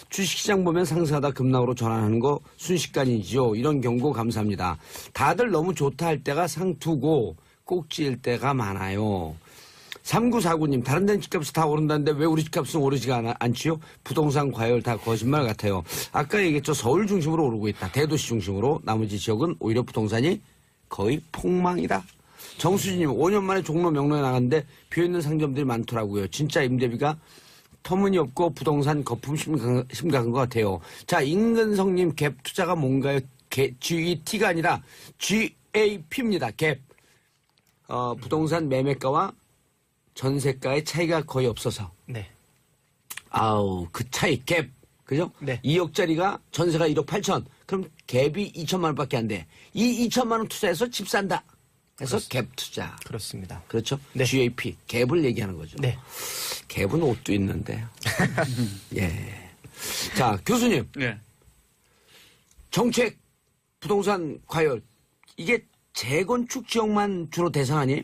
주식시장 보면 상승하다 급락으로 전환하는 거 순식간이죠. 이런 경고 감사합니다. 다들 너무 좋다 할 때가 상투고 꼭지일 때가 많아요. 3949님, 다른 데는 집값이 다 오른다는데 왜 우리 집값은 오르지가 않지요? 부동산 과열 다 거짓말 같아요. 아까 얘기했죠. 서울 중심으로 오르고 있다. 대도시 중심으로. 나머지 지역은 오히려 부동산이 거의 폭망이다. 정수진님, 5년 만에 종로 명로에 나갔는데 비어있는 상점들이 많더라고요. 진짜 임대비가 터무니없고 부동산 거품 심각한 것 같아요. 자, 임근성님, 갭 투자가 뭔가요? GET가 아니라 GAP입니다. 갭. 부동산 매매가와 전세가의 차이가 거의 없어서. 네. 아우, 그 차이, 갭. 그죠? 네. 2억짜리가 전세가 1억 8천. 그럼 갭이 2천만 원밖에 안 돼. 이 2천만 원 투자해서 집 산다. 그래서 갭 투자. 그렇습니다. 그렇죠? 네. GAP. 갭을 얘기하는 거죠. 네. 갭은 옷도 있는데. 예. 자, 교수님. 네. 정책, 부동산 과열. 이게 재건축 지역만 주로 대상 아니에요?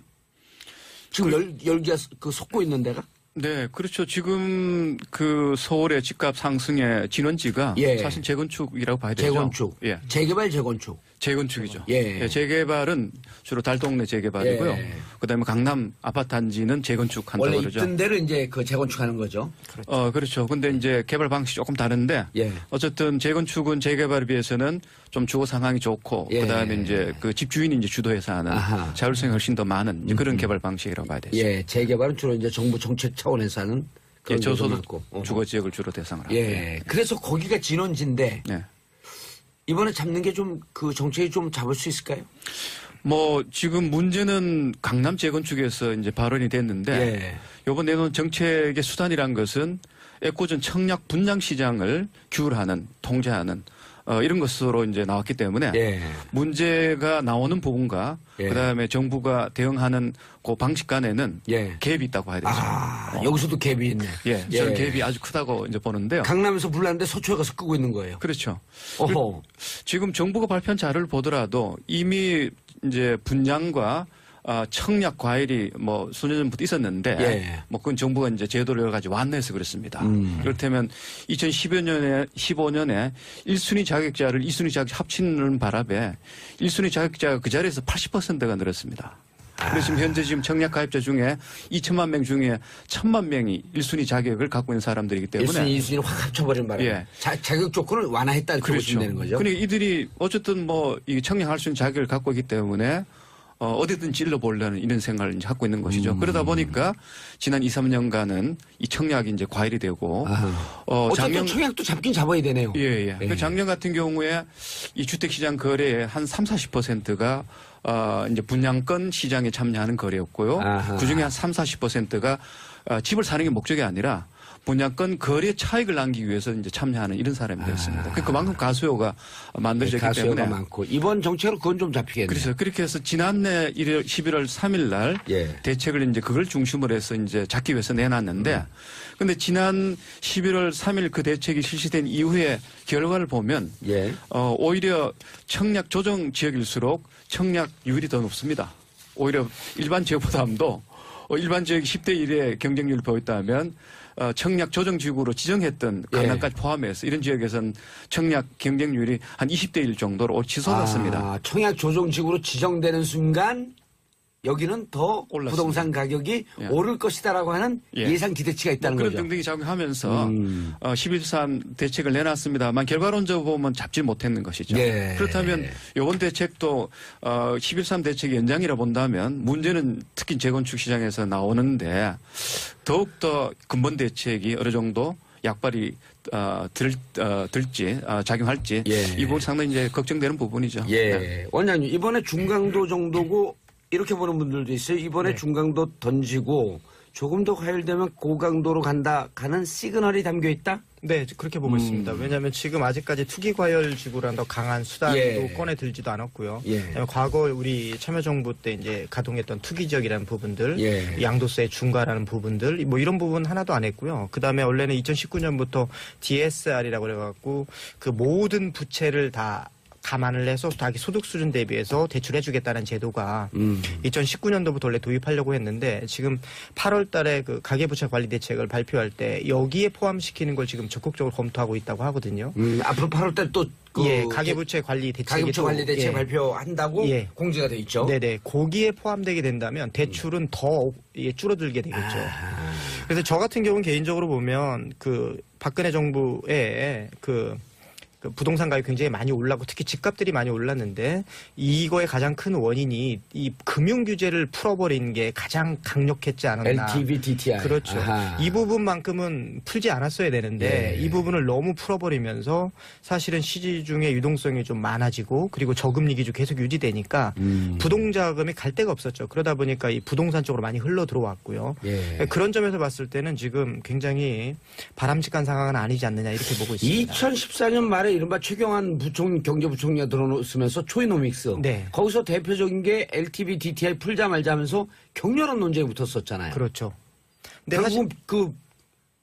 지금 열기가 솟고 있는 데가? 네, 그렇죠. 지금 그 서울의 집값 상승의 진원지가 예. 사실 재건축이라고 봐야 되죠. 재건축. 예. 재개발, 재건축. 재건축이죠. 예. 예, 재개발은 주로 달동네 재개발이고요. 예. 그다음에 강남 아파트 단지는 재건축한다고 원래 그러죠. 있던 데를 이제 그 재건축하는 거죠. 그렇죠. 근데 이제 개발 방식이 조금 다른데 예. 어쨌든 재건축은 재개발에 비해서는 좀 주거 상황이 좋고 예. 그다음에 이제 그 집주인이 이제 주도해서 하는 아하. 자율성이 훨씬 더 많은 이제 그런 개발 방식이라고 봐야 되죠. 예. 재개발은 주로 이제 정부 정책 차원에서 하는 그런 예, 저소득 있고. 주거 지역을 주로 대상으로 하고. 예. 그래서 거기가 진원지인데 네. 이번에 잡는 게 좀 그 정책이 좀 잡을 수 있을까요? 뭐 지금 문제는 강남 재건축에서 이제 발언이 됐는데 예. 이번 내놓은 정책의 수단이란 것은 애꿎은 청약 분양 시장을 규율하는 통제하는 이런 것으로 이제 나왔기 때문에 예. 문제가 나오는 부분과 예. 그다음에 정부가 대응하는 그 방식 간에는 예. 갭이 있다고 봐야 되죠. 여기서도 갭이 있네. 예, 저는 갭이 아주 크다고 이제 보는데요. 강남에서 불났는데 서초에 가서 끄고 있는 거예요. 그렇죠. 어허. 지금 정부가 발표한 자료를 보더라도 이미 이제 분양과 청약 과열이 뭐 수년 전부터 있었는데 예. 뭐 그건 정부가 이제 제도를 여러 가지 완화해서 그렇습니다. 그렇다면 2015년에 1순위 자격자를 2순위 자격자 합치는 바람에 1순위 자격자가 그 자리에서 80%가 늘었습니다. 그래서 지금 현재 지금 청약 가입자 중에 2천만 명 중에 1,000만 명이 1순위 자격을 갖고 있는 사람들이기 때문에 1순위, 2순위를 확 합쳐버린 바람에 예. 자격 조건을 완화했다 이렇게 보시면 되는 거죠. 그러니까 이들이 어쨌든 뭐 이 청약할 수 있는 자격을 갖고 있기 때문에 어디든 찔러보려는 이런 생각을 이제 갖고 있는 것이죠. 그러다 보니까 지난 2, 3년간은 이 청약이 이제 과열이 되고 어쨌든 청약도 잡긴 잡아야 되네요. 예, 예. 예. 그 작년 같은 경우에 이 주택시장 거래의 한 30~40%가 이제 분양권 시장에 참여하는 거래였고요. 아하. 그중에 한 30~40%가 집을 사는 게 목적이 아니라 분양권 거래 차익을 남기기 위해서 이제 참여하는 이런 사람이 되었습니다. 그만큼 가수요가 만들어졌기 가수요가 때문에 많고 이번 정책으로 그건 좀 잡히겠네요. 그래서 그렇게 해서 지난해 11월 3일 날 예. 대책을 이제 그걸 중심으로 해서 이제 잡기 위해서 내놨는데 근데 지난 11월 3일 그 대책이 실시된 이후에 결과를 보면 예. 오히려 청약 조정 지역일수록 청약률이 더 높습니다. 오히려 일반 지역보다도 일반 지역이 10대 1의 경쟁률을 보였다면 청약 조정 지역으로 지정했던 강남까지 포함해서 이런 지역에서는 청약 경쟁률이 한 20대 1 정도로 치솟았습니다. 청약 조정지구로 지정되는 순간 여기는 더 올랐습니다. 부동산 가격이 예. 오를 것이다라고 하는 예. 예상 기대치가 있다는 그런 거죠. 등등이 작용하면서 11.3 대책을 내놨습니다만 결과론적으로 보면 잡지 못했는 것이죠. 예. 그렇다면 이번 대책도 11.3 대책의 연장이라 본다면 문제는 특히 재건축 시장에서 나오는데 더욱더 근본 대책이 어느 정도 약발이 들지 작용할지 예. 이 부분 상당히 이제 걱정되는 부분이죠. 예. 네. 원장님 이번에 중강도 정도고 이렇게 보는 분들도 있어요. 이번에 네. 중강도 던지고 조금 더 과열되면 고강도로 가는 시그널이 담겨 있다? 네, 그렇게 보고 있습니다. 왜냐하면 지금 아직까지 투기 과열 지구라는 더 강한 수단도 예. 꺼내 들지도 않았고요. 예. 그다음에 과거 우리 참여정부 때 이제 가동했던 투기 지역이라는 부분들, 예. 양도세 중과라는 부분들, 뭐 이런 부분 하나도 안 했고요. 그다음에 원래는 2019년부터 DSR이라고 그래갖고 그 모든 부채를 다 감안을 해서 자기 소득 수준 대비해서 대출해주겠다는 제도가 2019년도부터 원래 도입하려고 했는데 지금 8월 달에 그 가계부채 관리 대책을 발표할 때 여기에 포함시키는 걸 지금 적극적으로 검토하고 있다고 하거든요. 앞으로 8월 달 또 예, 가계부채 관리 대책이 가계부채 관리 대책 예. 발표한다고 예. 공지가 돼 있죠. 네네. 거기에 포함되게 된다면 대출은 더 줄어들게 되겠죠. 그래서 저 같은 경우는 개인적으로 보면 그 박근혜 정부의 그 부동산 가격이 굉장히 많이 올랐고 특히 집값들이 많이 올랐는데 이거의 가장 큰 원인이 이 금융 규제를 풀어버린 게 가장 강력했지 않았나. LTV, DTI. 그렇죠. 아하. 이 부분만큼은 풀지 않았어야 되는데 예. 이 부분을 너무 풀어버리면서 사실은 시중의 유동성이 좀 많아지고 그리고 저금리 기조 계속 유지되니까 부동자금이 갈 데가 없었죠. 그러다 보니까 이 부동산 쪽으로 많이 흘러 들어왔고요. 예. 그런 점에서 봤을 때는 지금 굉장히 바람직한 상황은 아니지 않느냐 이렇게 보고 있습니다. 2014년 말에 이른바 최경환 경제부총리가 들어서면서 초이노믹스. 네. 거기서 대표적인 게 LTV, DTI 풀자 말자 하면서 격렬한 논쟁이 붙었었잖아요. 그렇죠. 근데 결국 그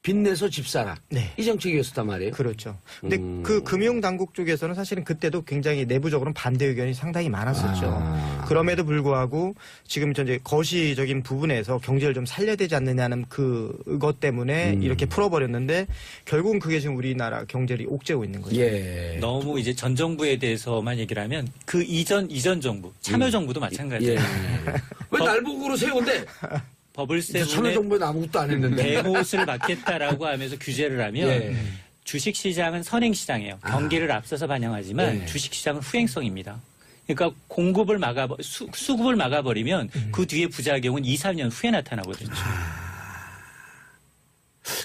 빚내서 집 사라. 네. 이 정책이었단 말이에요. 그렇죠. 근데 그 금융당국 쪽에서는 사실은 그때도 굉장히 내부적으로는 반대 의견이 상당히 많았었죠. 그럼에도 불구하고 지금 이제 거시적인 부분에서 경제를 좀 살려야 되지 않느냐는 그것 때문에 이렇게 풀어버렸는데 결국은 그게 지금 우리나라 경제를 옥죄고 있는 거죠. 예. 너무 이제 전 정부에 대해서만 얘기를 하면 그 이전 정부, 참여정부도 마찬가지예요. 예. 왜 날 보고 그러세요, 근데? 버블세븐에 참여정부는 아무것도 안 했는데. 대못을 막겠다라고 하면서 규제를 하면 예. 주식시장은 선행시장이에요. 경기를 앞서서 반영하지만 예. 주식시장은 후행성입니다. 그러니까 공급을 수급을 막아버리면 그 뒤에 부작용은 2, 3년 후에 나타나거든요.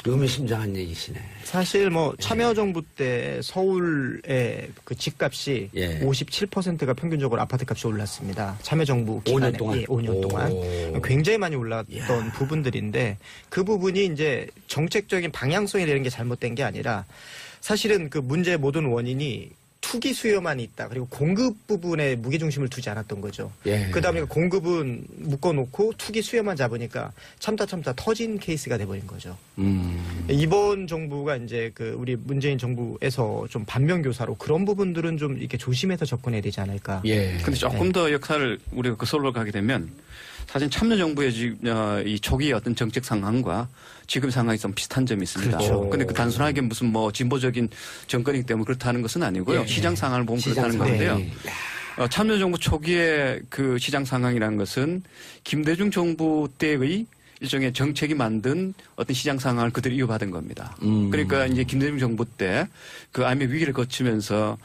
의미심장한 얘기시네. 사실 뭐 참여정부 때 서울의 그 집값이 예. 57%가 평균적으로 아파트값이 올랐습니다. 참여정부 5년 기간에 동안? 예, 5년 동안 오. 굉장히 많이 올랐던 부분들인데 그 부분이 이제 정책적인 방향성이 되는 게 잘못된 게 아니라 사실은 그 문제의 모든 원인이 투기 수요만 있다. 그리고 공급 부분에 무게중심을 두지 않았던 거죠. 예. 그다음에 공급은 묶어놓고 투기 수요만 잡으니까 참다 터진 케이스가 돼버린 거죠. 이번 정부가 이제 그 우리 문재인 정부에서 좀 반면교사로 그런 부분들은 좀 이렇게 조심해서 접근해야 되지 않을까. 예. 근데 조금 더 역할을 우리가 그 솔로 가게 되면 사실 참여정부의 이 초기의 어떤 정책 상황과 지금 상황이 좀 비슷한 점이 있습니다. 그렇죠. 근데 그 단순하게 무슨 뭐 진보적인 정권이기 때문에 그렇다는 것은 아니고요. 예. 시장 상황을 보면 시장 그렇다는 상황. 건데요. 예. 참여정부 초기의 그 시장 상황이라는 것은 김대중 정부 때의 일종의 정책이 만든 어떤 시장 상황을 그대로 이어받은 겁니다. 그러니까 이제 김대중 정부 때 그 IMF 위기를 거치면서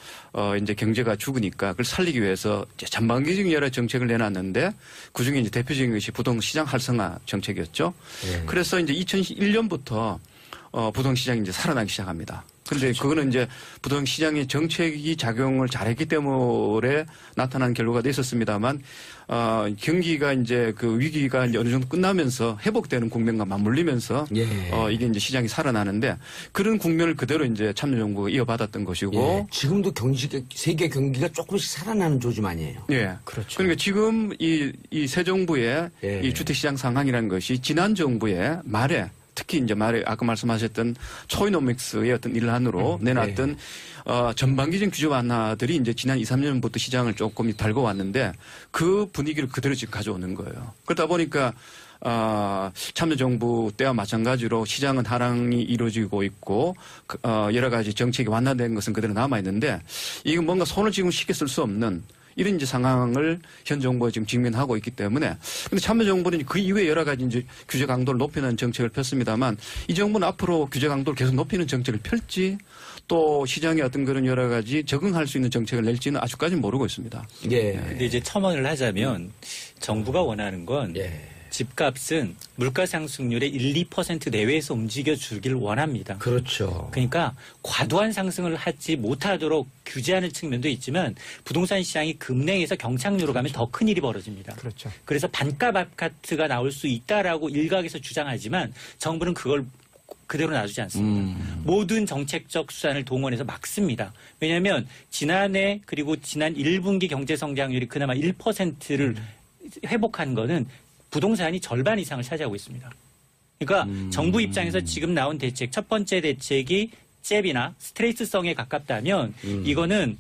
이제 경제가 죽으니까 그걸 살리기 위해서 전반기적인 여러 정책을 내놨는데 그중에 이제 대표적인 것이 부동시장 활성화 정책이었죠. 예. 그래서 이제 2001년부터 부동시장이 이제 살아나기 시작합니다. 근데 그거는 이제 부동시장의 정책이 작용을 잘했기 때문에 나타난 결과가 있었습니다만, 경기가 이제 그 위기가 이제 어느 정도 끝나면서 회복되는 국면과 맞물리면서, 예. 이게 이제 시장이 살아나는데 그런 국면을 그대로 이제 참여정부가 이어받았던 것이고. 예. 지금도 세계 경기가 조금씩 살아나는 조짐 아니에요. 예. 그렇죠. 그러니까 지금 이 새 정부의 예. 이 주택시장 상황이라는 것이 지난 정부의 말에 특히 이제 아까 말씀하셨던 초이노믹스의 어떤 일환으로 내놨던 전반기적인 규제 완화들이 이제 지난 2, 3년부터 시장을 조금 달고 왔는데 그 분위기를 그대로 지금 가져오는 거예요. 그러다 보니까 참여정부 때와 마찬가지로 시장은 하락이 이루어지고 있고 여러 가지 정책이 완화된 것은 그대로 남아 있는데 이거 뭔가 손을 지금 쉽게 쓸 수 없는 이런 이제 상황을 현 정부가 지금 직면하고 있기 때문에 근데 참여정부는 그 이후에 여러 가지 이제 규제 강도를 높이는 정책을 폈습니다만 이 정부는 앞으로 규제 강도를 계속 높이는 정책을 펼지 또 시장의 어떤 그런 여러 가지 적응할 수 있는 정책을 낼지는 아직까지는 모르고 있습니다. 예. 근데 이제 첨언을 하자면 정부가 원하는 건 예. 집값은 물가 상승률의 1, 2% 내외에서 움직여 주길 원합니다. 그렇죠. 그러니까 과도한 상승을 하지 못하도록 규제하는 측면도 있지만 부동산 시장이 급냉해서 경착륙으로 가면 더 큰 일이 벌어집니다. 그렇죠. 그래서 반값 아파트가 나올 수 있다라고 일각에서 주장하지만 정부는 그걸 그대로 놔두지 않습니다. 모든 정책적 수단을 동원해서 막습니다. 왜냐하면 지난해 그리고 지난 1분기 경제 성장률이 그나마 1%를 회복한 거는 부동산이 절반 이상을 차지하고 있습니다. 그러니까 정부 입장에서 지금 나온 대책, 첫 번째 대책이 잽이나 스트레이트성에 가깝다면 이거는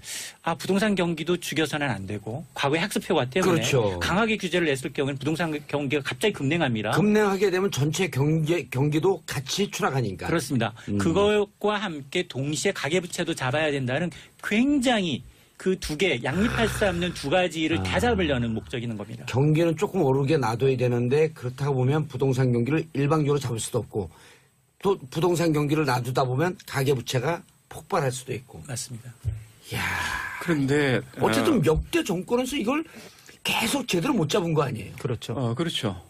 부동산 경기도 죽여서는 안 되고 과거에 학습해왔기 때문에 그렇죠. 강하게 규제를 냈을 경우에는 부동산 경기가 갑자기 급냉합니다. 급냉하게 되면 전체 경기도 같이 추락하니까. 그렇습니다. 그것과 함께 동시에 가계부채도 잡아야 된다는 굉장히 그 두 개, 양립할 수 없는 두 가지를 다 잡으려는 목적이 있는 겁니다. 경기는 조금 오르게 놔둬야 되는데 그렇다고 보면 부동산 경기를 일방적으로 잡을 수도 없고 또 부동산 경기를 놔두다 보면 가계부채가 폭발할 수도 있고. 맞습니다. 이야. 그런데 어쨌든 역대 정권에서 이걸 계속 제대로 못 잡은 거 아니에요? 그렇죠. 그렇죠.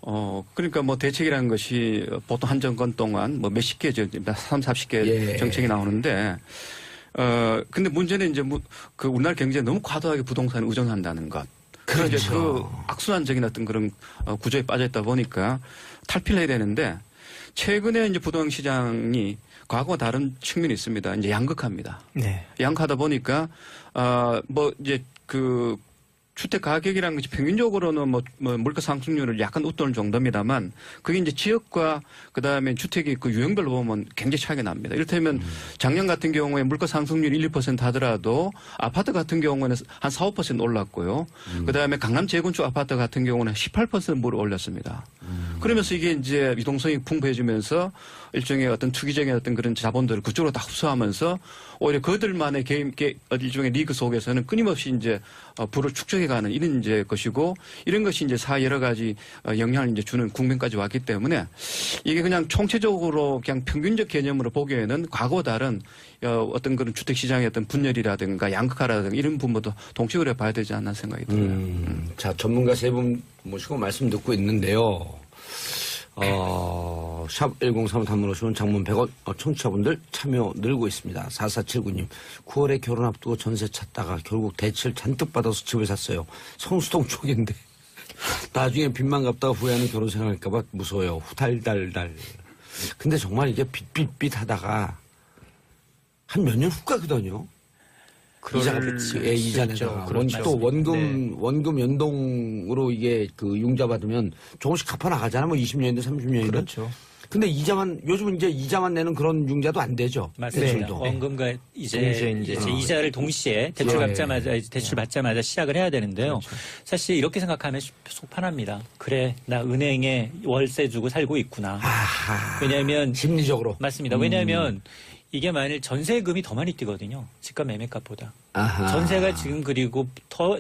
그러니까 뭐 대책이라는 것이 보통 한 정권 동안 뭐 몇십 개, 30-40개 예. 정책이 나오는데, 근데 문제는 이제 그 우리나라 경제에 너무 과도하게 부동산에 의존한다는 것. 그렇죠. 이제 그 악순환적인 어떤 그런 구조에 빠져 있다 보니까 탈피를 해야 되는데, 최근에 이제 부동산 시장이 과거와 다른 측면이 있습니다. 이제 양극화입니다. 네. 양극화다 보니까, 뭐 이제 그 주택 가격이라는 것이 평균적으로는 뭐 물가 상승률을 약간 웃도는 정도입니다만 그게 이제 지역과 그다음에 주택이 그 유형별로 보면 굉장히 차이가 납니다. 이를테면 작년 같은 경우에 물가 상승률 1-2% 하더라도 아파트 같은 경우는 한 4-5% 올랐고요. 그다음에 강남 재건축 아파트 같은 경우는 18%를 올렸습니다. 그러면서 이게 이제 유동성이 풍부해지면서 일종의 어떤 투기적인 어떤 그런 자본들을 그쪽으로 다 흡수하면서 오히려 그들만의 일종의 리그 속에서는 끊임없이 이제 부를 축적해가는 이런 이제 것이고 이런 것이 이제 여러 가지 영향을 이제 주는 국면까지 왔기 때문에 이게 그냥 총체적으로 그냥 평균적 개념으로 보기에는 과거와 다른 어떤 그런 주택 시장의 어떤 분열이라든가 양극화라든가 이런 부분도 동시에 봐야 되지 않나 생각이 듭니다. 자, 전문가 세 분 모시고 말씀 듣고 있는데요. 샵 1035 단문 오시면 장문 100원 청취자분들 참여 늘고 있습니다. 4479님 9월에 결혼 앞두고 전세 찾다가 결국 대출 잔뜩 받아서 집을 샀어요. 성수동 쪽인데 나중에 빚만 갚다가 후회하는 결혼 생활할까봐 무서워요. 후달달달. 근데 정말 이게 빚 하다가 한 몇 년 후 가거든요. 이자가 이자 내다가 또 원금 연동으로 이게 그 융자 받으면 조금씩 갚아 나가잖아. 뭐 20년인데 30년인데. 그렇죠. 근데 요즘은 이제 이자만 내는 그런 융자도 안 되죠. 맞습니다. 대출도. 원금과 동시에 이제 이자를 동시에 대출 받자마자 시작을 해야 되는데요. 그렇죠. 사실 이렇게 생각하면 속편합니다. 그래, 나 은행에 월세 주고 살고 있구나. 아하. 왜냐하면 심리적으로. 맞습니다. 왜냐하면 이게 만일 전세금이 더 많이 뛰거든요. 집값 매매값보다. 아하. 전세가 지금 그리고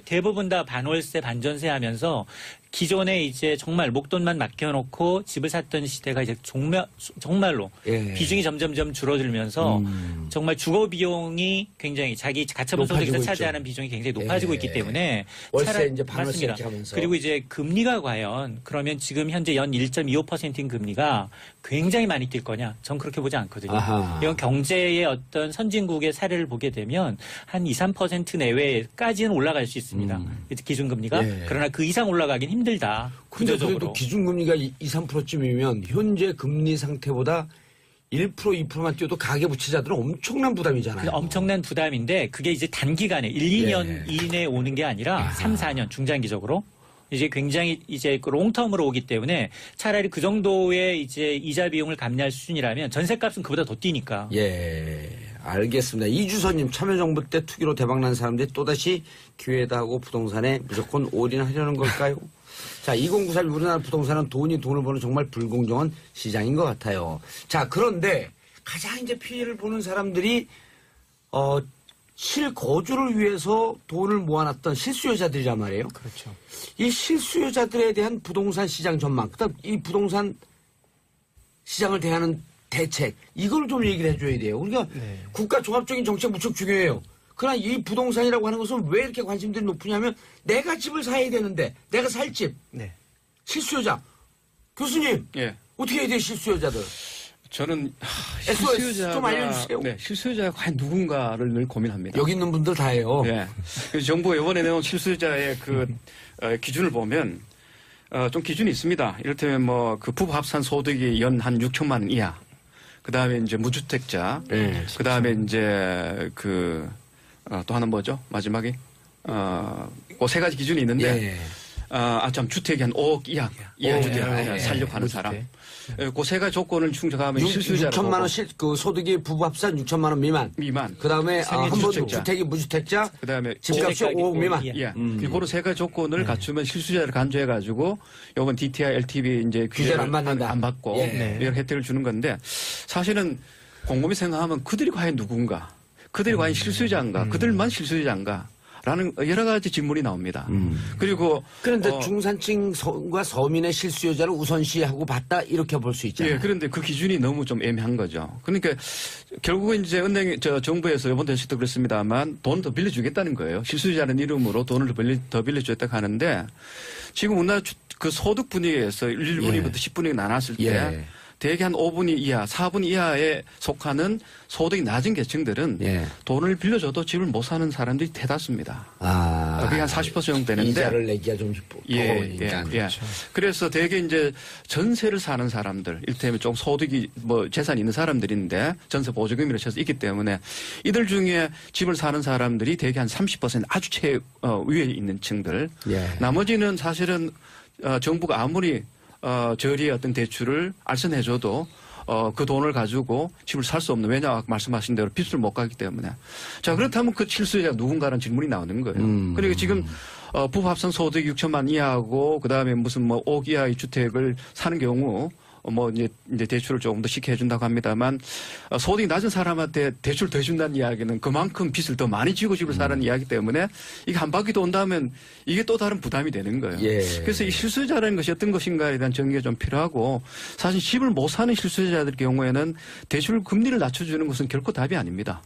대부분 다 반월세 반전세 하면서 기존에 이제 정말 목돈만 맡겨놓고 집을 샀던 시대가 이제 정말로 예. 비중이 점점점 줄어들면서 정말 주거 비용이 굉장히 자기 가처분 소득에서 높아지고 차지하는 있죠. 비중이 굉장히 높아지고 예. 있기 때문에 월세 이제 반월세 맞습니다. 이렇게 하면서. 그리고 이제 금리가 과연 그러면 지금 현재 연 1.25%인 금리가 굉장히 많이 뛸 거냐? 전 그렇게 보지 않거든요. 아하. 이건 경제의 어떤 선진국의 사례를 보게 되면 한 2-3% 내외까지는 올라갈 수 있습니다. 기준금리가. 예. 그러나 그 이상 올라가긴 힘들다. 근데 구조적으로. 그래도 기준금리가 2-3%쯤이면 현재 금리 상태보다 1% 2%만 뛰어도 가계부채자들은 엄청난 부담이잖아요. 엄청난 부담인데 그게 이제 단기간에 1-2년 예. 이내에 오는 게 아니라 3-4년 중장기적으로 이제 굉장히 이제 롱텀으로 오기 때문에 차라리 그 정도의 이제 이자 비용을 감내할 수준이라면 전세값은 그보다 더 뛰니까. 예, 알겠습니다. 이주선님 참여정부 때 투기로 대박난 사람들이 또다시 기회다 하고 부동산에 무조건 올인하려는 걸까요? 자, 2093 우리나라 부동산은 돈을 버는 정말 불공정한 시장인 것 같아요. 자, 그런데 가장 이제 피해를 보는 사람들이 실거주를 위해서 돈을 모아놨던 실수요자들이란 말이에요. 그렇죠. 이 실수요자들에 대한 부동산 시장 전망, 그다음 이 부동산 시장을 대하는 대책, 이걸 좀 얘기를 해줘야 돼요. 우리가 네. 국가 종합적인 정책 무척 중요해요. 그러나 이 부동산이라고 하는 것은 왜 이렇게 관심들이 높으냐면 내가 집을 사야 되는데 내가 살 집, 네. 실수요자. 교수님, 예. 어떻게 해야 돼요, 실수요자들? 저는 SOS 좀 알려주세요. 네, 실수요자가 과연 누군가를 늘 고민합니다. 여기 있는 분들 다예요. 예. 그래서 정부가 이번에 내놓은 실수요자의 그 기준을 보면 좀 기준이 있습니다. 이를테면 뭐 그 부부 합산 소득이 연 한 6천만 원 이하. 그다음에 이제 무주택자. 네, 그다음에 이제 그 또 하나 뭐죠? 마지막에 그 세 가지 기준이 있는데 예. 참 주택이 한 5억 이하 주택 예. 살려고 하는 사람. 그 세 가지 조건을 충족하면 6천만 원 그 소득이 부부 합산 6천만 원 미만. 그다음에 한 번도 주택이 무주택자. 그다음에 집값이 5억 미만. 예. 그리고 세 가지 조건을 갖추면 실수자를 간주해 가지고 요번 DTI, LTV 이제 규제를 안 받는다. 안 받고 예. 이런 혜택을 주는 건데 사실은 곰곰이 생각하면 그들이 과연 누군가? 그들이 과연 실수자인가? 그들만 실수자인가? 라는 여러 가지 질문이 나옵니다. 그리고 그런데 중산층과 서민의 실수요자를 우선시하고 봤다 이렇게 볼 수 있잖아요. 예, 그런데 그 기준이 너무 좀 애매한 거죠. 그러니까 결국은 이제 정부에서 이번 대시도 그랬습니다만 돈 더 빌려주겠다는 거예요. 실수요자는 이름으로 돈을 더 빌려주겠다고 하는데 지금 우리나라 그 소득 분위기에서 1분위부터 10분위기 나눴을 때 대개 한 5분위 이하, 4분 이하에 속하는 소득이 낮은 계층들은 돈을 빌려줘도 집을 못 사는 사람들이 대다수입니다. 그게 한 40% 정도 되는데. 이자를 내기가 좀 버거우니까. 그렇죠. 그래서 대개 이제 전세를 사는 사람들, 이를테면 좀 소득이 재산이 있는 사람들인데 전세 보조금이라 해서 있기 때문에 이들 중에 집을 사는 사람들이 대개 한 30% 아주 위에 있는 층들. 나머지는 사실은 정부가 아무리 저리의 어떤 대출을 알선해줘도 그 돈을 가지고 집을 살 수 없는, 왜냐 아까 말씀하신 대로 빚을 못 가기 때문에. 자, 그렇다면 그 실수요자가 누군가라는 질문이 나오는 거예요. 그러니까 지금 부부 합산 소득이 6천만 이하고 그다음에 무슨 5억 이하의 주택을 사는 경우 이제 대출을 조금 더 쉽게 해준다고 합니다만 소득이 낮은 사람한테 대출 더 해준다는 이야기는 그만큼 빚을 더 많이 지고 집을 사라는 이야기 때문에 이게 한 바퀴 돈다면 이게 또 다른 부담이 되는 거예요. 그래서 이 실수요자라는 것이 어떤 것인가에 대한 정의가 좀 필요하고 사실 집을 못 사는 실수요자들 경우에는 대출 금리를 낮춰주는 것은 결코 답이 아닙니다.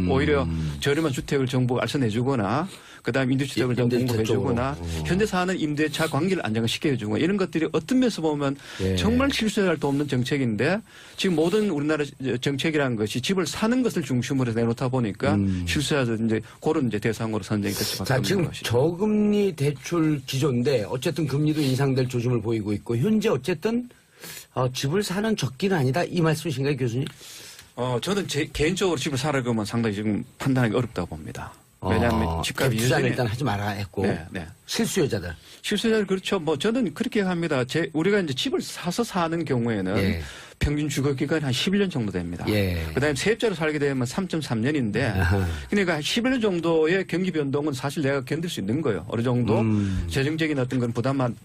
오히려 저렴한 주택을 정부가 알선해주거나 그다음에 임대주택을 좀 공급해주거나 현재 사는 임대차 관계를 안정시켜 해주고 이런 것들이 어떤 면에서 보면 정말 실수할 도 없는 정책인데 지금 모든 우리나라 정책이라는 것이 집을 사는 것을 중심으로 내놓다 보니까 실수자들 이제 그런 이제 대상으로 선정이 될 수밖에 없는 지금 것이죠. 저금리 대출 기조인데 어쨌든 금리도 인상될 조짐을 보이고 있고 현재 어쨌든 집을 사는 적기는 아니다 이 말씀이신가요, 교수님? 저는 개인적으로 집을 사라 그러면 상당히 지금 판단하기 어렵다고 봅니다. 왜냐하면 집값이 투자는 일단 하지 말아야 했고 실수요자들 그렇죠. 저는 그렇게 합니다. 우리가 이제 집을 사서 사는 경우에는 평균 주거 기간이 한 11년 정도 됩니다. 그다음에 세입자로 살게 되면 3.3년인데 그러니까 11년 정도의 경기 변동은 사실 내가 견딜 수 있는 거예요. 어느 정도 재정적인 어떤 건 부담만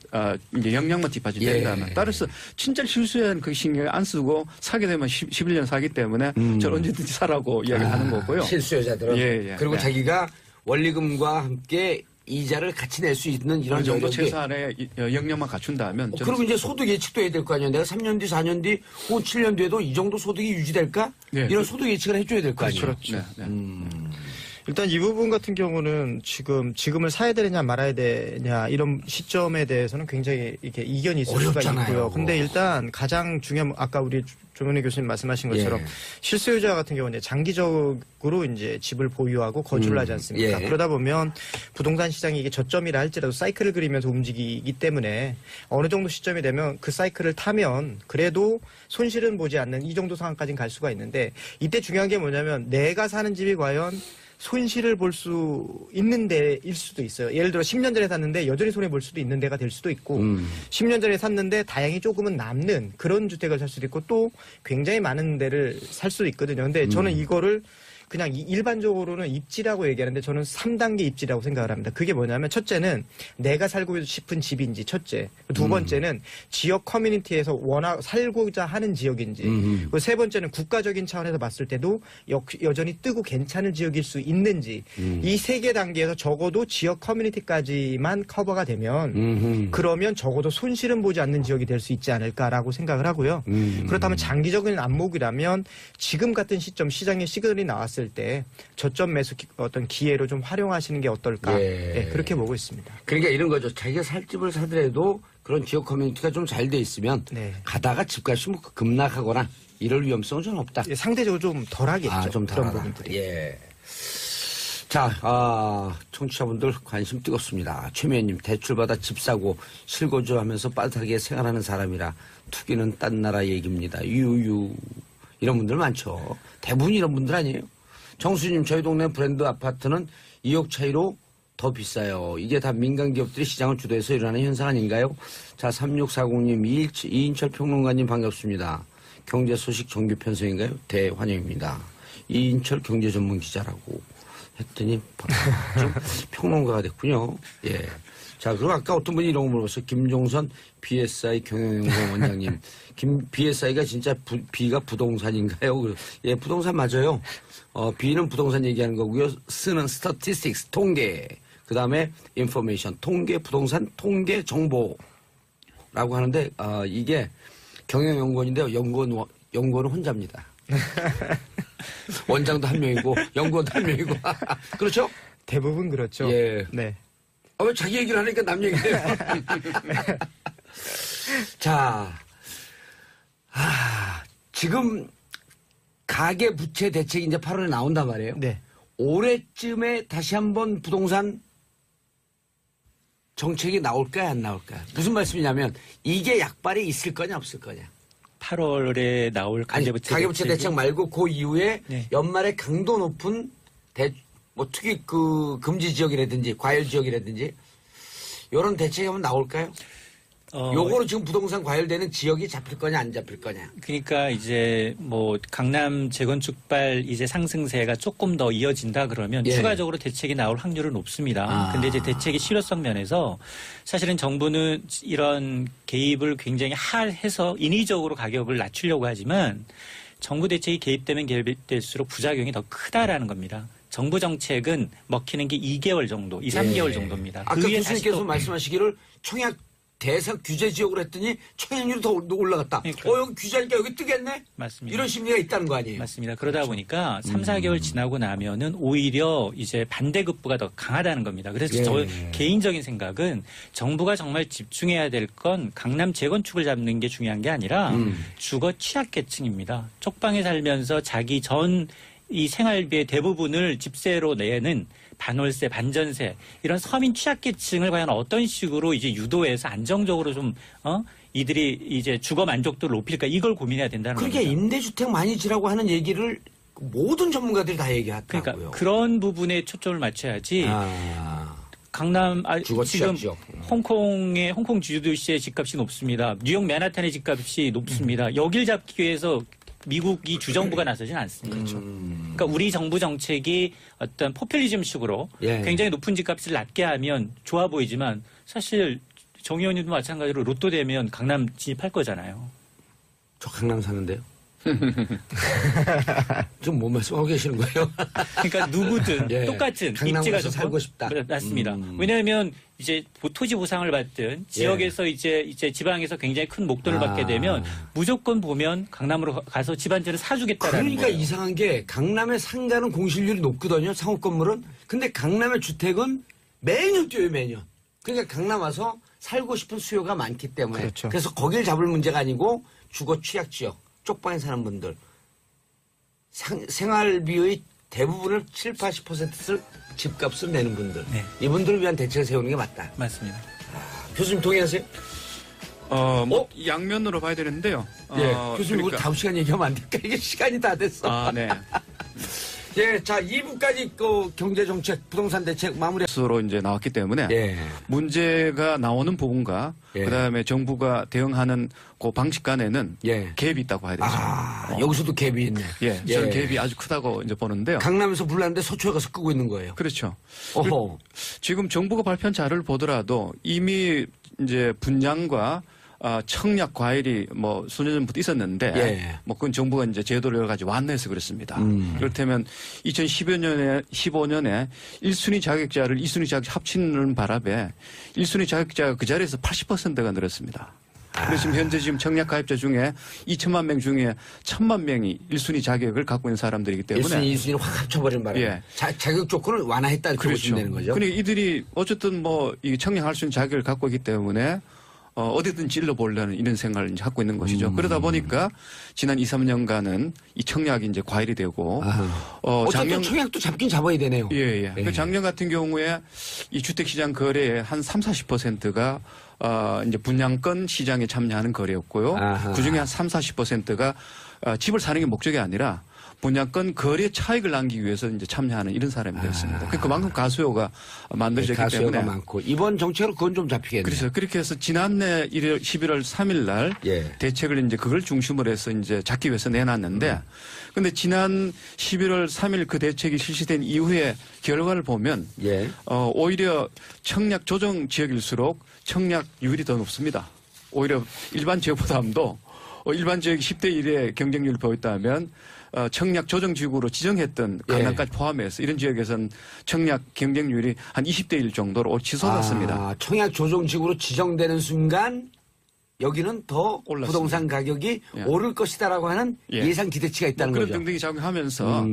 이제 영향만 뒷받침 된다면 따라서 진짜 실수요자는 그 신경 안 쓰고 사게 되면 11년 사기 때문에 저는 언제든지 사라고 이야기를 하는 거고요. 실수요자들은 그리고 자기가 원리금과 함께 이자를 같이 낼 수 있는 이런 어느 정도 최소한의 역량만 갖춘다면. 그럼 이제 소득 예측도 해야 될 거 아니에요. 내가 3년 뒤, 4년 뒤, 혹은 7년 뒤에도 이 정도 소득이 유지될까? 이런 소득 예측을 해줘야 될 거 아니에요. 그렇죠. 일단 이 부분 같은 경우는 지금을 사야 되느냐 말아야 되냐 이런 시점에 대해서는 굉장히 이렇게 이견이 있을 수가 있고요. 근데 일단 가장 중요한 아까 우리 조명래 교수님 말씀하신 것처럼 실수요자 같은 경우는 장기적으로 이제 집을 보유하고 거주를 하지 않습니까? 그러다 보면 부동산 시장이 이게 저점이라 할지라도 사이클을 그리면서 움직이기 때문에 어느 정도 시점이 되면 그 사이클을 타면 그래도 손실은 보지 않는 이 정도 상황까지는 갈 수가 있는데 이때 중요한 게 뭐냐면 내가 사는 집이 과연 손실을 볼 수 있는 데일 수도 있어요. 예를 들어 10년 전에 샀는데 여전히 손해볼 수도 있는 데가 될 수도 있고 10년 전에 샀는데 다행히 조금은 남는 그런 주택을 살 수도 있고 또 굉장히 많은 데를 살 수도 있거든요. 근데 저는 이거를 그냥 일반적으로는 입지라고 얘기하는데 저는 3단계 입지라고 생각을 합니다. 그게 뭐냐면 첫째는 내가 살고 싶은 집인지 첫째. 두 번째는 지역 커뮤니티에서 워낙 살고자 하는 지역인지. 그리고 세 번째는 국가적인 차원에서 봤을 때도 여전히 뜨고 괜찮은 지역일 수 있는지. 이 세 개 단계에서 적어도 지역 커뮤니티까지만 커버가 되면 그러면 적어도 손실은 보지 않는 지역이 될 수 있지 않을까라고 생각을 하고요. 그렇다면 장기적인 안목이라면 지금 같은 시점 시장에 시그널이 나왔을 때 저점 매수 어떤 기회로 좀 활용하시는 게 어떨까 그렇게 보고 있습니다. 그러니까 이런 거죠. 자기가 살 집을 사더라도 그런 지역 커뮤니티가 좀 잘 돼 있으면 가다가 집값이 급락하거나 이럴 위험성은 좀 없다. 상대적으로 좀 덜하겠죠. 좀 그런 덜하다. 부분들이. 자, 청취자분들 관심 뜨겁습니다. 최미애님 대출받아 집 사고 실거주하면서 빠듯하게 생활하는 사람이라 투기는 딴 나라 얘기입니다. 유유 이런 분들 많죠. 대부분 이런 분들 아니에요. 정수님 저희 동네 브랜드 아파트는 2억 차이로 더 비싸요. 이게 다 민간 기업들이 시장을 주도해서 일어나는 현상 아닌가요? 자, 3640님, 이인철 평론가님 반갑습니다. 경제 소식 정규 편성인가요? 대환영입니다. 이인철 경제 전문 기자라고 했더니 좀 평론가가 됐군요. 예. 자, 그리고 아까 어떤 분이 이런 거 물어봤어요. 김종선 BSI 경영연구원 원장님. BSI가 진짜 B가 부동산인가요? 예, 부동산 맞아요. B는 부동산 얘기하는 거고요. S는 statistics, 통계. 그 다음에 information, 통계, 부동산, 통계, 정보라고 하는데, 이게 경영연구원인데요. 연구원은 혼자입니다. 원장도 한 명이고, 연구원도 한 명이고. 그렇죠? 대부분 그렇죠. 예. 네. 왜 자기 얘기를 하니까 남 얘기해요? 자, 지금 가계 부채 대책이 이제 8월에 나온단 말이에요. 네. 올해쯤에 다시 한번 부동산 정책이 나올까요, 안 나올까요? 무슨 말씀이냐면 이게 약발이 있을 거냐, 없을 거냐? 8월에 나올 아니, 가계부채 가계부채 대책 말고 그 이후에 네. 연말에 강도 높은 특히 금지 지역이라든지 과열 지역이라든지 이런 대책이 한번 나올까요? 요거로 지금 부동산 과열되는 지역이 잡힐 거냐 안 잡힐 거냐? 그러니까 이제 뭐 강남 재건축발 이제 상승세가 조금 더 이어진다 그러면 예. 추가적으로 대책이 나올 확률은 높습니다. 근데 이제 대책의 실효성 면에서 사실은 정부는 이런 개입을 굉장히 해서 인위적으로 가격을 낮추려고 하지만 정부 대책이 개입되면 개입될수록 부작용이 더 크다라는 겁니다. 정부 정책은 먹히는 게 2개월 정도, 2, 3개월 정도입니다. 아까 교수님께서 말씀하시기를 청약 대상 규제 지역으로 했더니 청약률이 더 올라갔다. 그러니까. 여기 규제하니까 여기 뜨겠네? 맞습니다. 이런 심리가 있다는 거 아니에요? 맞습니다. 그러다 보니까 3, 4개월 지나고 나면은 오히려 이제 반대급부가 더 강하다는 겁니다. 그래서 예. 저 개인적인 생각은 정부가 정말 집중해야 될 건 강남 재건축을 잡는 게 중요한 게 아니라 주거 취약계층입니다. 쪽방에 살면서 자기 전 이 생활비의 대부분을 집세로 내는 반월세, 반전세 이런 서민 취약계층을 과연 어떤 식으로 이제 유도해서 안정적으로 좀 이들이 이제 주거 만족도를 높일까 이걸 고민해야 된다는 그러니까 겁니다. 임대주택 많이 지라고 하는 얘기를 모든 전문가들이 다 얘기하더라고요. 그러니까 그런 부분에 초점을 맞춰야지. 강남 주거 지금 취약 지역. 홍콩 주도시의 집값이 높습니다. 뉴욕 맨하탄의 집값이 높습니다. 여길 잡기 위해서 미국이 주정부가 나서진 않습니다. 그러니까 우리 정부 정책이 어떤 포퓰리즘식으로 예. 굉장히 높은 집값을 낮게 하면 좋아 보이지만 사실 정 의원님도 마찬가지로 로또 되면 강남 진입할 거잖아요. 저 강남 사는데요. 지금 뭐 말씀하고 계시는 거예요? 그러니까 누구든 예. 똑같은 강남 입지가 가서 좋고 살고 싶다. 맞습니다. 왜냐하면 이제 토지 보상을 받든 지역에서 이제 지방에서 굉장히 큰 목돈을 받게 되면 무조건 보면 강남으로 가서 집 한 채를 사주겠다라는 그러니까 거예요. 이상한 게 강남의 상가는 공실률이 높거든요. 상업 건물은. 근데 강남의 주택은 매년 뛰어요, 매년. 그러니까 강남 와서 살고 싶은 수요가 많기 때문에. 그렇죠. 그래서 거길 잡을 문제가 아니고 주거 취약 지역, 쪽방에 사는 분들. 생활비의 대부분을 7, 80%를 집값을 내는 분들. 네. 이분들을 위한 대책을 세우는 게 맞다. 맞습니다. 교수님 동의하세요? 양면으로 봐야 되는데요. 예. 교수님, 우리 그러니까- 다음 시간 얘기하면 안 될까? 이게 시간이 다 됐어. 네. 예, 자, 2부까지 경제정책, 부동산 대책 마무리. 스로 이제 나왔기 때문에 예. 문제가 나오는 부분과 예. 그다음에 정부가 대응하는 그 방식 간에는 예. 갭이 있다고 봐야 되죠. 여기서도 갭이 있네. 예, 저는 갭이 아주 크다고 이제 보는데요. 강남에서 불났는데 서초에 가서 끄고 있는 거예요. 그렇죠. 어허. 지금 정부가 발표한 자료를 보더라도 이미 이제 분양과 청약 과열이 뭐 수년 전부터 있었는데 예. 뭐 그건 정부가 이제 제도를 여러 가지 완화해서 그렇습니다. 그렇다면 2015년에 1순위 자격자를 2순위 자격자 합치는 바람에 1순위 자격자가 그 자리에서 80%가 늘었습니다. 그래서 지금 현재 지금 청약 가입자 중에 2천만 명 중에 1,000만 명이 1순위 자격을 갖고 있는 사람들이기 때문에 1순위, 2순위를 확 합쳐버린 바람에 예. 자격 조건을 완화했다 이렇게 보시면 되는 거죠. 그러니까 이들이 어쨌든 뭐 이 청약할 수 있는 자격을 갖고 있기 때문에 어디든 찔러보려는 이런 생각을 이제 갖고 있는 것이죠. 그러다 보니까 지난 2, 3년간은 이 청약이 이제 과열이 되고 어쨌든 청약도 잡긴 잡아야 되네요. 예. 그 작년 같은 경우에 이 주택시장 거래의 한 3, 40%가 이제 분양권 시장에 참여하는 거래였고요. 아하. 그중에 한 3, 40%가 집을 사는 게 목적이 아니라 분양권 거래 차익을 남기기 위해서 이제 참여하는 이런 사람이 되었습니다. 그만큼 가수요가 만들어졌기 가수요가 때문에. 많고 이번 정책으로 그건 좀 잡히겠네요. 그래서 그렇게 해서 지난해 11월 3일 날 예. 대책을 이제 그걸 중심으로 해서 이제 잡기 위해서 내놨는데 근데 지난 11월 3일 그 대책이 실시된 이후에 결과를 보면 예. 오히려 청약 조정 지역일수록 청약률이 더 높습니다. 오히려 일반 지역보다도 일반 지역이 10대 1의 경쟁률을 보였다면 청약 조정 지역으로 지정했던 강남까지 포함해서 이런 지역에서는 청약 경쟁률이 한 20대 1 정도로 치솟았습니다. 청약 조정지구로 지정되는 순간 여기는 더 올랐습니다. 부동산 가격이 예. 오를 것이다라고 하는 예. 예상 기대치가 있다는 그런 거죠. 등등이 작용하면서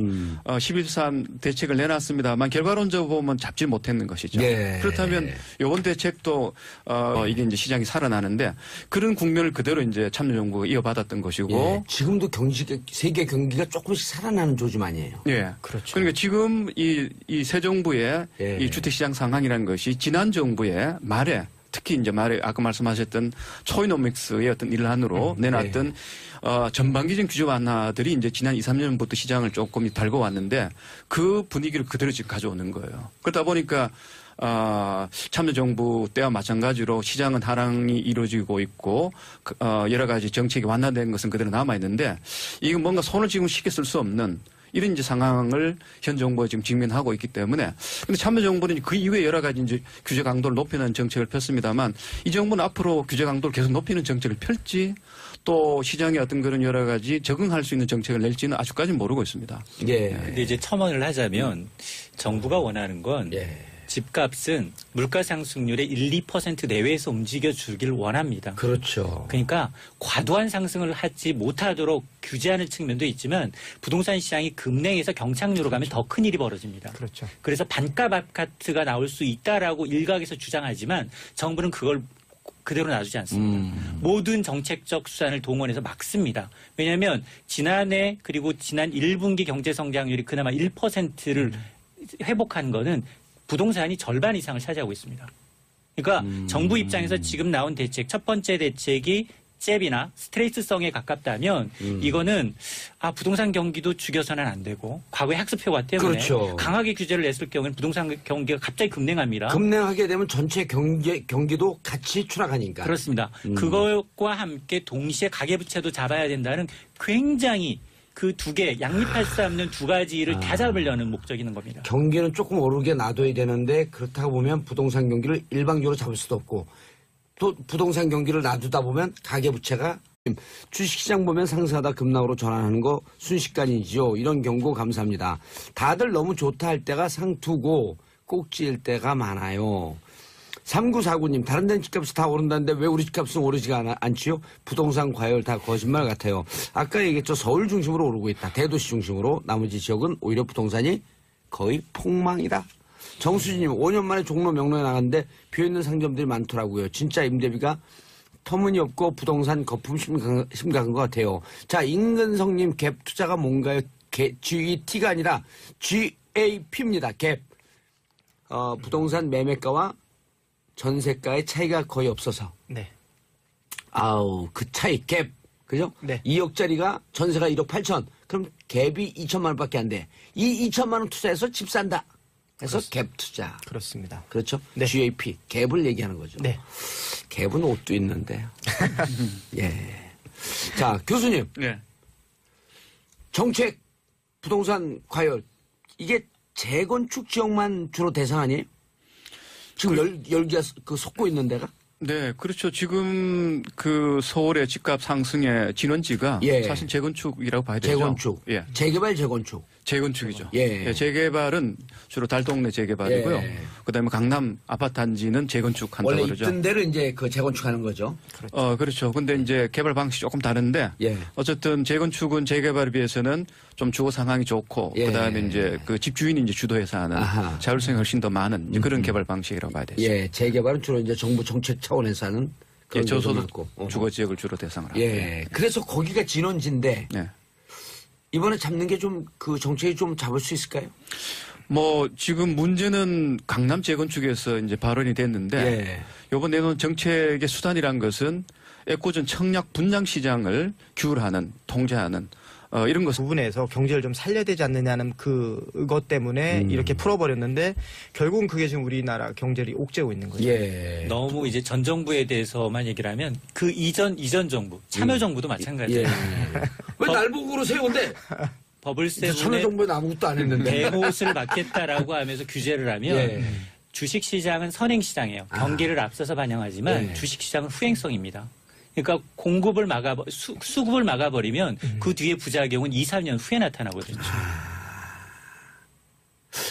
11.3 대책을 내놨습니다만 결과론적으로 보면 잡지 못했는 것이죠. 예. 그렇다면 이번 대책도 이게 이제 시장이 살아나는데 그런 국면을 그대로 이제 참여정부가 이어받았던 것이고 예. 지금도 세계 경기가 조금씩 살아나는 조짐 아니에요. 예. 그렇죠. 그러니까 지금 이 새 정부의 예. 이 주택시장 상황이라는 것이 지난 정부의 말에 특히 이제 말에 아까 말씀하셨던 초이노믹스의 어떤 일환으로 내놨던 전반기적인 규제 완화들이 이제 지난 2, 3년부터 시장을 조금 달고 왔는데 그 분위기를 그대로 지금 가져오는 거예요. 그러다 보니까 참여정부 때와 마찬가지로 시장은 하락이 이루어지고 있고 여러 가지 정책이 완화된 것은 그대로 남아 있는데 이거 뭔가 손을 지금 쉽게 쓸 수 없는 이런 이제 상황을 현 정부가 지금 직면하고 있기 때문에 근데 참여정부는 그 이후에 여러 가지 이제 규제 강도를 높이는 정책을 폈습니다만 이 정부는 앞으로 규제 강도를 계속 높이는 정책을 펼지 또 시장의 어떤 그런 여러 가지 적응할 수 있는 정책을 낼지는 아직까지는 모르고 있습니다. 예. 근데 이제 첨언을 하자면 정부가 원하는 건 예. 집값은 물가 상승률의 1, 2% 내외에서 움직여 주길 원합니다. 그렇죠. 그러니까 과도한 상승을 하지 못하도록 규제하는 측면도 있지만 부동산 시장이 급냉해서 경착륙으로 가면 더 큰 일이 벌어집니다. 그렇죠. 그래서 반값 아파트가 나올 수 있다라고 일각에서 주장하지만 정부는 그걸 그대로 놔두지 않습니다. 모든 정책적 수단을 동원해서 막습니다. 왜냐하면 지난해 그리고 지난 1분기 경제 성장률이 그나마 1%를 회복한 거는 부동산이 절반 이상을 차지하고 있습니다. 그러니까 정부 입장에서 지금 나온 대책, 첫 번째 대책이 잽이나 스트레이트성에 가깝다면 이거는 부동산 경기도 죽여서는 안 되고 과거에 학습효과 때문에 그렇죠. 강하게 규제를 냈을 경우에는 부동산 경기가 갑자기 급냉합니다. 급냉하게 되면 전체 경기도 같이 추락하니까. 그렇습니다. 그것과 함께 동시에 가계부채도 잡아야 된다는 굉장히 그 두 개, 양립할 수 없는 두 가지를 다 잡으려는 목적이 있는 겁니다. 경기는 조금 오르게 놔둬야 되는데 그렇다고 보면 부동산 경기를 일방적으로 잡을 수도 없고 또 부동산 경기를 놔두다 보면 가계부채가 주식시장 보면 상승하다 급락으로 전환하는 거 순식간이죠. 이런 경고 감사합니다. 다들 너무 좋다 할 때가 상투고 꼭지일 때가 많아요. 3949님 다른 데는 집값이 다 오른다는데 왜 우리 집값은 오르지가 않지요? 부동산 과열 다 거짓말 같아요. 아까 얘기했죠. 서울 중심으로 오르고 있다. 대도시 중심으로. 나머지 지역은 오히려 부동산이 거의 폭망이다. 정수진님 5년 만에 종로 명로에 나갔는데 비어있는 상점들이 많더라고요. 진짜 임대비가 터무니없고 부동산 거품 심각한 것 같아요. 자, 임근성님 갭 투자가 뭔가요? GET가 아니라 GAP입니다. 갭. 부동산 매매가와 전세가의 차이가 거의 없어서. 네. 아우, 그 차이, 갭. 그죠? 네. 2억짜리가 전세가 1억 8천. 그럼 갭이 2천만 원밖에 안 돼. 이 2천만 원 투자해서 집 산다. 해서 갭 투자. 그렇습니다. 그렇죠? 네. GAP. 갭을 얘기하는 거죠. 네. 갭은 옷도 있는데. 예. 자, 교수님. 네. 정책, 부동산 과열. 이게 재건축 지역만 주로 대상 아니에요? 지금 열기가 솟고 있는 데가? 네, 그렇죠. 지금 그 서울의 집값 상승의 진원지가 예. 사실 재건축이라고 봐야 되죠. 재건축. 예. 재개발, 재건축. 재건축이죠. 예. 재개발은 주로 달동네 재개발이고요. 예. 그다음에 강남 아파트 단지는 재건축한다고 원래 그러죠. 있던 데를 이제 그 재건축하는 거죠. 그렇죠. 근데 이제 개발 방식이 조금 다른데 예. 어쨌든 재건축은 재개발에 비해서는 좀 주거 상황이 좋고 예. 그다음에 이제 그 집주인이 이제 주도해서 하는 아하. 자율성이 훨씬 더 많은 이제 그런 개발 방식이라고 봐야 되죠. 예. 재개발은 주로 이제 정부 정책 차원에서 하는 그런 데도 저소득 많고. 주거 지역을 주로 대상으로 하고. 예. 그래서 거기가 진원지인데 네. 이번에 잡는 게 좀 그 정책이 좀 잡을 수 있을까요? 뭐 지금 문제는 강남 재건축에서 이제 발언이 됐는데 예. 이번 내놓은 정책의 수단이란 것은 애꿎은 청약 분양 시장을 규율하는 통제하는 이런 것 부분에서 경제를 좀 살려야 되지 않느냐는 그것 때문에 이렇게 풀어버렸는데 결국은 그게 지금 우리나라 경제를 옥죄고 있는 거죠. 예. 너무 이제 전 정부에 대해서만 얘기를 하면 그 이전 정부, 참여정부도 마찬가지예요. 예. 왜 날 보고 그러세요, 근데? 버블세븐에 참여정부는 아무것도 안 했는데. 대못을 막겠다라고 하면서 규제를 하면 예. 주식시장은 선행시장이에요. 경기를 앞서서 반영하지만 예. 주식시장은 후행성입니다. 그러니까 공급을 수급을 막아버리면 그 뒤에 부작용은 2, 3년 후에 나타나거든요.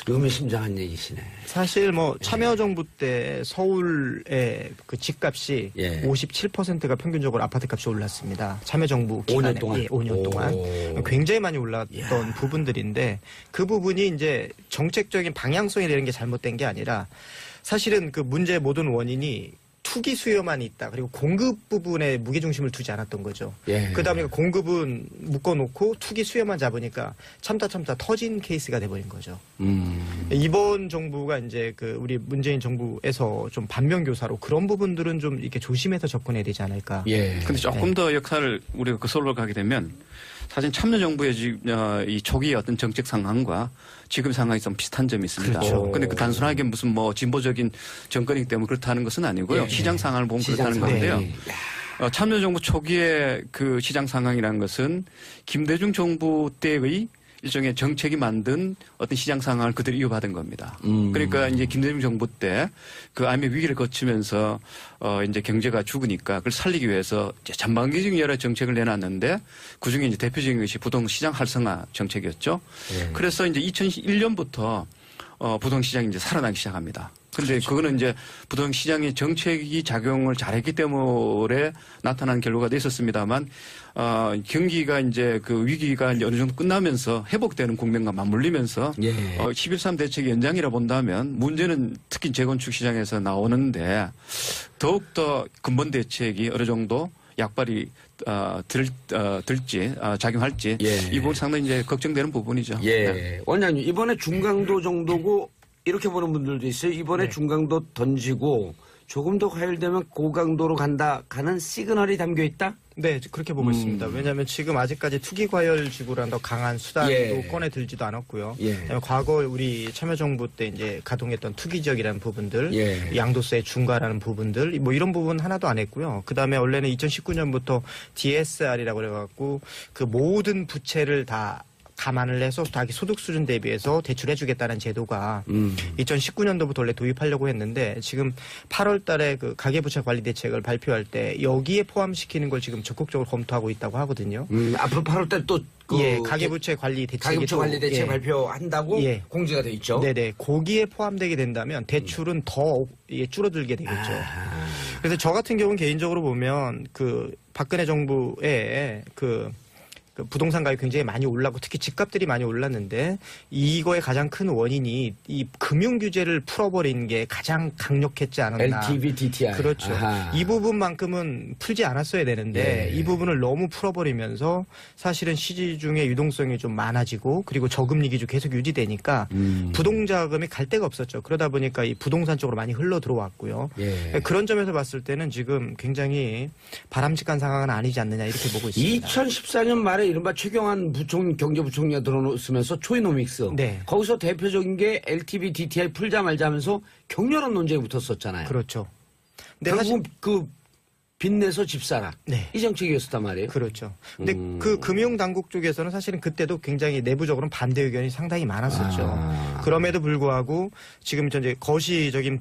의미심장한 얘기시네. 사실 뭐 참여정부 때 서울의 그 집값이 예. 57%가 평균적으로 아파트값이 올랐습니다. 참여정부 5년 기간에 동안? 예, 5년 동안 오. 굉장히 많이 올랐던 부분들인데 그 부분이 이제 정책적인 방향성이 되는 게 잘못된 게 아니라 사실은 그 문제의 모든 원인이 투기 수요만 있다. 그리고 공급 부분에 무게중심을 두지 않았던 거죠. 예. 그다음에 공급은 묶어놓고 투기 수요만 잡으니까 참다 터진 케이스가 돼버린 거죠. 이번 정부가 이제 그 우리 문재인 정부에서 좀 반면교사로 그런 부분들은 좀 이렇게 조심해서 접근해야 되지 않을까. 예. 근데 조금 더 역할을 우리가 거슬러 가게 되면 사실 참여정부의 이 초기의 어떤 정책 상황과 지금 상황이 좀 비슷한 점이 있습니다. 그렇죠. 근데 그 단순하게 무슨 뭐 진보적인 정권이기 때문에 그렇다는 것은 아니고요. 예. 시장 상황을 보면 시장 그렇다는 상황. 건데요. 예. 참여정부 초기의 그 시장 상황이라는 것은 김대중 정부 때의 일종의 정책이 만든 어떤 시장 상황을 그대로 이어받은 겁니다. 그러니까 이제 김대중 정부 때 그 IMF 위기를 거치면서 이제 경제가 죽으니까 그걸 살리기 위해서 이제 전반기적인 여러 정책을 내놨는데 그 중에 이제 대표적인 것이 부동시장 활성화 정책이었죠. 예. 그래서 이제 2001년부터 부동시장이 이제 살아나기 시작합니다. 그런데 그거는 이제 부동시장의 정책이 작용을 잘했기 때문에 나타난 결과가 있었습니다만 경기가 이제 그 위기가 이제 어느 정도 끝나면서 회복되는 국면과 맞물리면서 예. 11.3 대책의 연장이라 본다면 문제는 특히 재건축 시장에서 나오는데 더욱더 근본 대책이 어느 정도 약발이 들지 작용할지 예. 이 부분 상당히 이제 걱정되는 부분이죠. 예. 네. 원장님, 이번에 중강도 정도고 이렇게 보는 분들도 있어요. 이번에 네. 중강도 던지고 조금 더 과열되면 고강도로 가는 시그널이 담겨 있다? 네, 그렇게 보고 있습니다. 왜냐하면 지금 아직까지 투기 과열 지구라는 더 강한 수단도 예. 꺼내 들지도 않았고요. 예. 그다음에 과거 우리 참여정부 때 이제 가동했던 투기적이라는 부분들, 예. 양도세의 중과라는 부분들, 뭐 이런 부분 하나도 안 했고요. 그다음에 원래는 2019년부터 DSR이라고 그래갖고 그 모든 부채를 다 감안을 해서 자기 소득 수준 대비해서 대출해주겠다는 제도가 2019년도부터 원래 도입하려고 했는데 지금 8월 달에 그 가계부채 관리 대책을 발표할 때 여기에 포함시키는 걸 지금 적극적으로 검토하고 있다고 하거든요. 앞으로 8월 달 또 예, 가계부채 관리 대책이 가계부채 또, 관리 대책 예. 발표한다고 예. 공지가 돼 있죠. 네네. 거기에 포함되게 된다면 대출은 더 줄어들게 되겠죠. 그래서 저 같은 경우는 개인적으로 보면 그 박근혜 정부의 그 부동산 가격이 굉장히 많이 올랐고 특히 집값들이 많이 올랐는데 이거의 가장 큰 원인이 이 금융 규제를 풀어버린 게 가장 강력했지 않았나. LTV, DTI. 그렇죠. 아하. 이 부분만큼은 풀지 않았어야 되는데 예. 이 부분을 너무 풀어버리면서 사실은 시중의 유동성이 좀 많아지고 그리고 저금리 기조 계속 유지되니까 부동자금이 갈 데가 없었죠. 그러다 보니까 이 부동산 쪽으로 많이 흘러 들어왔고요. 예. 그런 점에서 봤을 때는 지금 굉장히 바람직한 상황은 아니지 않느냐 이렇게 보고 있습니다. 2014년 말에 이른바 최경환 경제부총리가 들어서면서 초이노믹스. 네. 거기서 대표적인 게 LTV, DTI 풀자 말자 하면서 격렬한 논쟁이 붙었었잖아요. 그렇죠. 근데 결국은 그 빚내서 집 사라. 네. 이 정책이었단 말이에요. 그렇죠. 근데 그 금융당국 쪽에서는 사실은 그때도 굉장히 내부적으로는 반대 의견이 상당히 많았었죠. 그럼에도 불구하고 지금 이제 거시적인